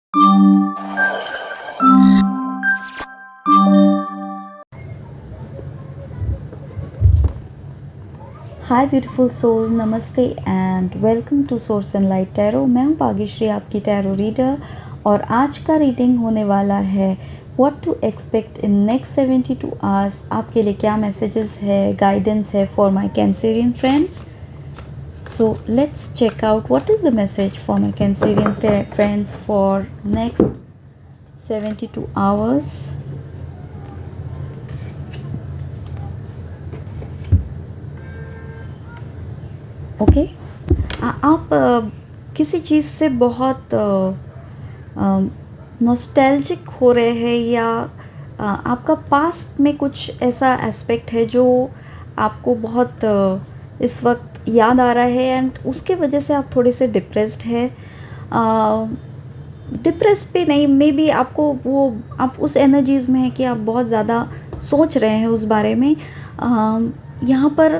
Hi beautiful soul, namaste and welcome to source and light tarot. मैं हूँ भाग्यश्री, आपकी tarot reader, और आज का रीडिंग होने वाला है what to expect in next 72 hours. आपके लिए क्या मैसेजेस है, गाइडेंस है for my Cancerian friends. So let's check out what is the message for my Cancerian friends for next 72 hours. Okay, आप किसी चीज़ से बहुत नॉस्टैल्जिक हो रहे हैं, या आपका पास्ट में कुछ ऐसा एस्पेक्ट है जो आपको बहुत इस वक्त याद आ रहा है, एंड उसके वजह से आप थोड़े से डिप्रेस्ड है। डिप्रेस भी नहीं, मे बी आपको वो आप उस एनर्जीज़ में है कि आप बहुत ज़्यादा सोच रहे हैं उस बारे में। यहाँ पर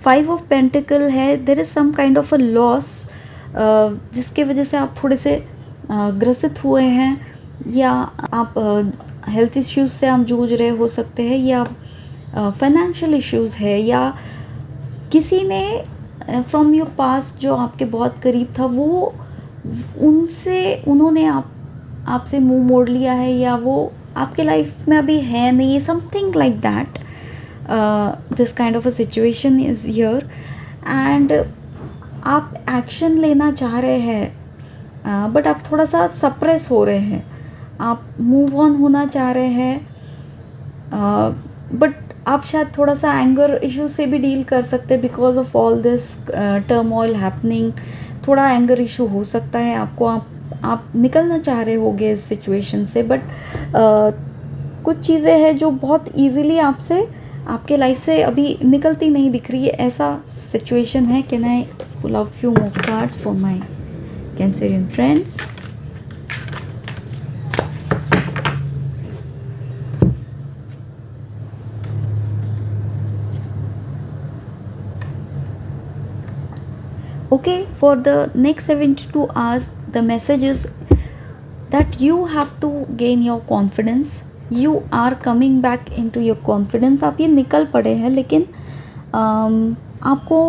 5 ऑफ पेंटिकल है। There is some kind of a loss जिसके वजह से आप थोड़े से ग्रसित हुए हैं, या आप हेल्थ इश्यूज से आप जूझ रहे हो सकते हैं, या फाइनेंशियल इश्यूज़ है, या किसी ने फ्रॉम योर पास्ट जो आपके बहुत करीब था वो उन्होंने आपसे मुंह मोड़ लिया है, या वो आपके लाइफ में अभी है नहीं, something like that. This kind of a situation is here, and आप एक्शन लेना चाह रहे हैं, बट आप थोड़ा सा सप्रेस हो रहे हैं। आप मूव ऑन होना चाह रहे हैं, बट आप शायद थोड़ा सा एंगर इशू से भी डील कर सकते हैं because of all this turmoil happening. थोड़ा एंगर इशू हो सकता है आपको, आप निकलना चाह रहे होगे इस सिचुएशन से, बट कुछ चीज़ें हैं जो बहुत इजीली आपसे आपके लाइफ से अभी निकलती नहीं दिख रही है, ऐसा सिचुएशन है। Can I pull out few more cards for my Cancerian friends. Okay, for the next 72 hours, the message is that you have to gain your confidence. You are coming back into your confidence. आप ये निकल पड़े हैं, लेकिन आपको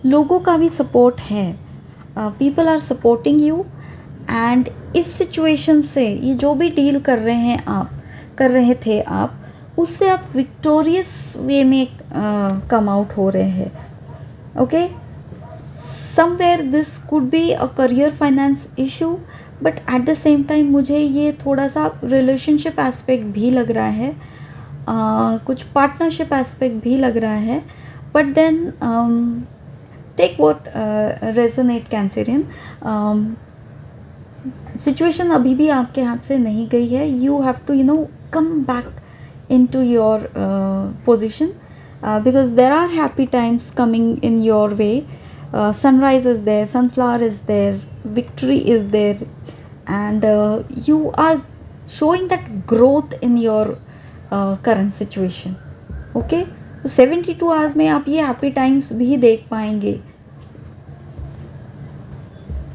लोगों का भी सपोर्ट है। People are supporting you, and इस सिचुएशन से ये जो भी डील कर रहे हैं आप कर रहे थे आप, उससे आप विक्टोरियस वे में कम आउट हो रहे हैं। Okay, somewhere this could be a career finance issue, but at the same time मुझे ये थोड़ा सा रिलेशनशिप एस्पेक्ट भी लग रहा है, कुछ पार्टनरशिप एस्पेक्ट भी लग रहा है, but then take what resonate Cancerian. Situation अभी भी आपके हाथ से नहीं गई है। You have to come back into your position, because there are happy times coming in your way. Sunrise is there, sunflower is there, victory is there, and you are showing that growth in your current situation. Okay, तो 72 hours में आप ये happy times भी देख पाएंगे.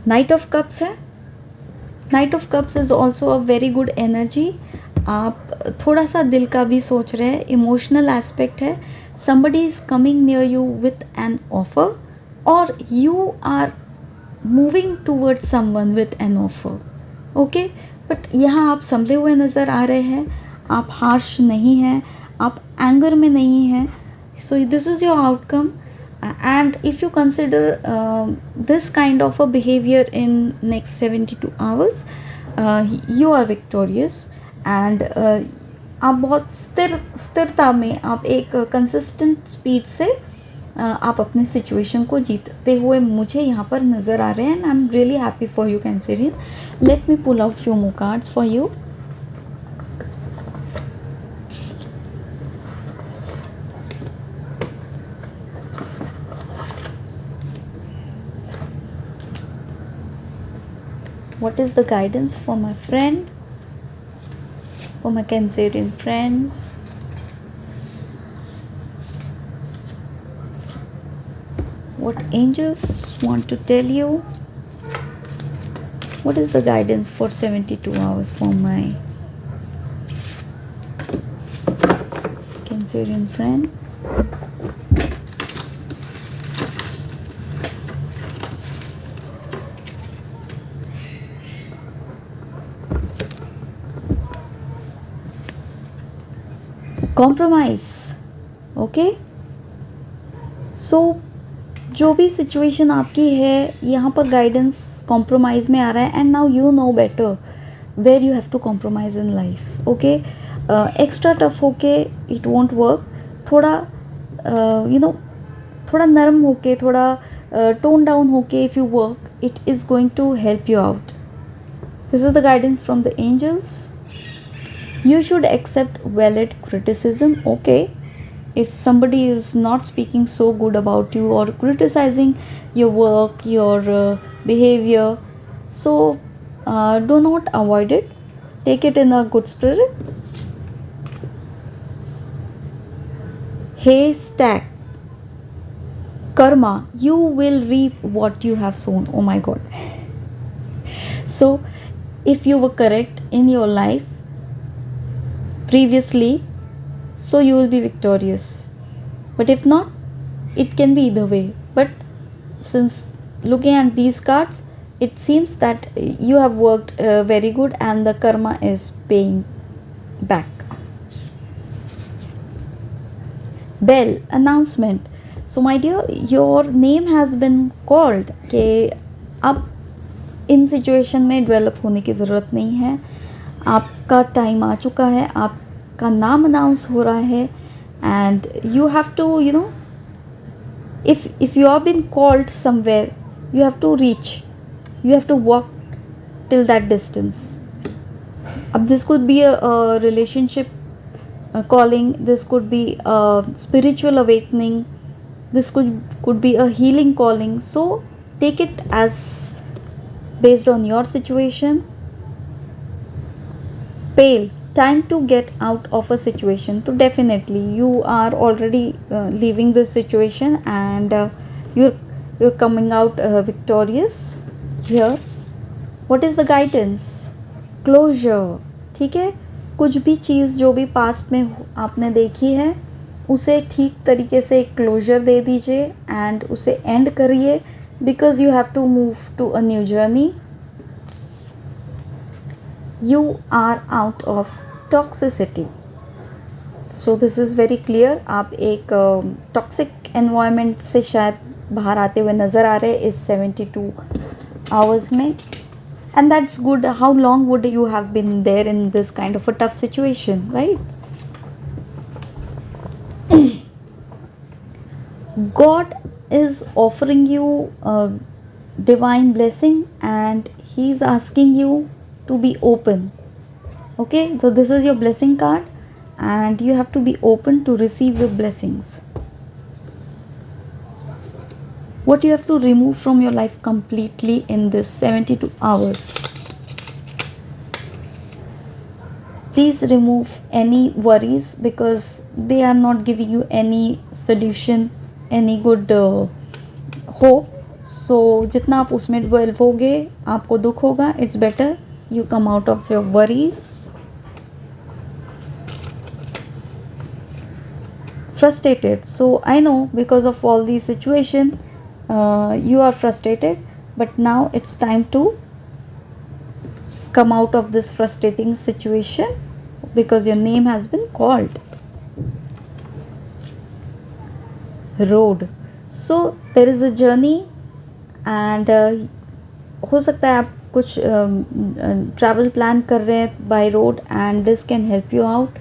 Knight of Cups है. Knight of Cups is also a very good energy. आप थोड़ा सा दिल का भी सोच रहे हैं, इमोशनल एस्पेक्ट है. Somebody is coming near you with an offer, or you are moving towards someone with an offer. Okay, but यहाँ आप संभले हुए नज़र आ रहे हैं, आप हार्श नहीं हैं, आप एंगर में नहीं हैं. So this is your outcome, and if you consider this kind of a behavior in next 72 hours, you are victorious, and आप बहुत स्थिरता में, आप एक कंसिस्टेंट स्पीड से आप अपने सिचुएशन को जीतते हुए मुझे यहाँ पर नज़र आ रहे हैं, and I am really happy for you Cancerian. Let me pull out few more cards for you. What is the guidance for my friend, for my Cancerian friends? What angels want to tell you? What is the guidance for 72 hours for my Cancerian friends? Compromise. Okay, so जो भी situation आपकी है यहाँ पर guidance compromise में आ रहा है. And now you know better where you have to compromise in life. Okay, extra tough होके इट वोंट वर्क. थोड़ा थोड़ा नरम होके, थोड़ा टोन डाउन होके if you work, it is going to help you out. This is the guidance from the angels. You should accept valid criticism. Okay, if somebody is not speaking so good about you or criticizing your work, your behavior, so do not avoid it. Take it in a good spirit. Haystack. Karma, you will reap what you have sown. Oh my god. So if you were correct in your life previously, so you will be victorious. But if not, it can be either way. But since looking at these cards, it seems that you have worked very good and the karma is paying back. Bell announcement. So my dear, your name has been called. कि अब इन situation में develop होने की ज़रूरत नहीं है. आपका time आ चुका है, आपका नाम अनाउंस हो रहा है. And you have to if you have been called somewhere, you have to reach, you have to walk till that distance. अब this could be a relationship calling, this could be a spiritual awakening, this could be a healing calling. So take it as based on your situation. Pale, time to get out of a situation. So definitely you are already leaving this situation and you're coming out victorious here. What is the guidance? Closure. ठीक है, कुछ भी चीज़ जो भी past में आपने देखी है उसे ठीक तरीके से एक क्लोजर दे दीजिए एंड उसे एंड करिए, because you have to move to a new journey. You are out of toxicity. So this is very clear. आप एक टॉक्सिक एनवायरनमेंट से शायद बाहर आते हुए नज़र आ रहे इस 72 आवर्स में. And that's good. How long would you have been there in this kind of a tough situation, right? God is offering you a divine blessing and He is asking you to be open. Okay, so this is your blessing card and you have to be open to receive your blessings. What you have to remove from your life completely in this 72 hours? Please remove any worries because they are not giving you any solution, any good hope. So जितना आप उसमें डिवेल्व होगे आपको दुख होगा. It's better you come out of your worries. Frustrated. So I know because of all these situation you are frustrated, but now it's time to come out of this frustrating situation because your name has been called. Road. So there is a journey and हो सकता है आप कुछ travel plan कर रहे हैं by road and this can help you out.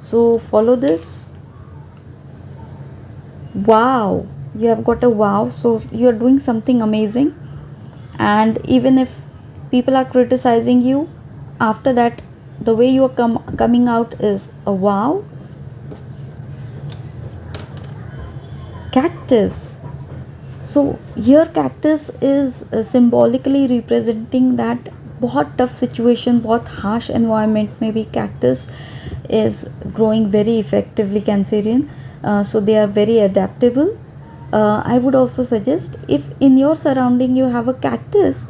So follow this. Wow, you have got a wow. So you are doing something amazing and even if people are criticizing you, after that the way you are coming out is a wow. Cactus. So here cactus is symbolically representing that बहुत tough situation, बहुत harsh environment में भी cactus is growing very effectively, Cancerian. So they are very adaptable. I would also suggest if in your surrounding you have a cactus,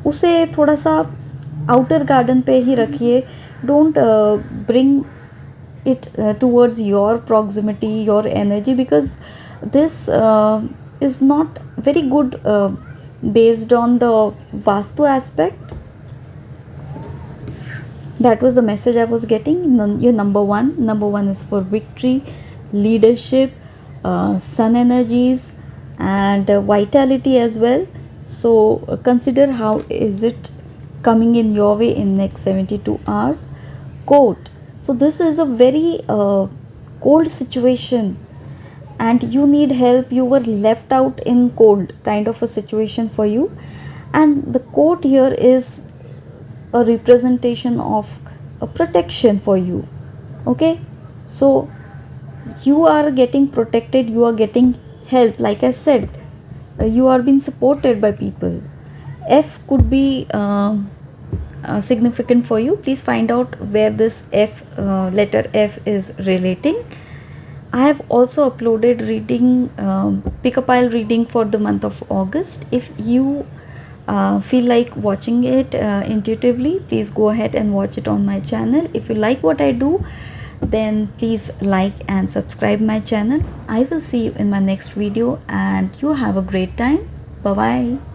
उसे थोड़ा सा outer garden पे ही रखिए. Don't bring it towards your proximity, your energy, because this is not very good based on the vastu aspect. That was the message I was getting. Your number one is for victory, leadership, sun energies, and vitality as well. So consider how is it coming in your way in next 72 hours. Quote. So this is a very cold situation and you need help. You were left out in cold kind of a situation for you, and the quote here is a representation of a protection for you. Okay, so you are getting protected, you are getting help. Like I said, you are being supported by people. F could be significant for you. Please find out where this F letter F is relating. I have also uploaded reading, pick a pile reading for the month of August. If you feel like watching it intuitively, please go ahead and watch it on my channel. If you like what I do, then please like and subscribe my channel. I will see you in my next video and you have a great time. Bye bye.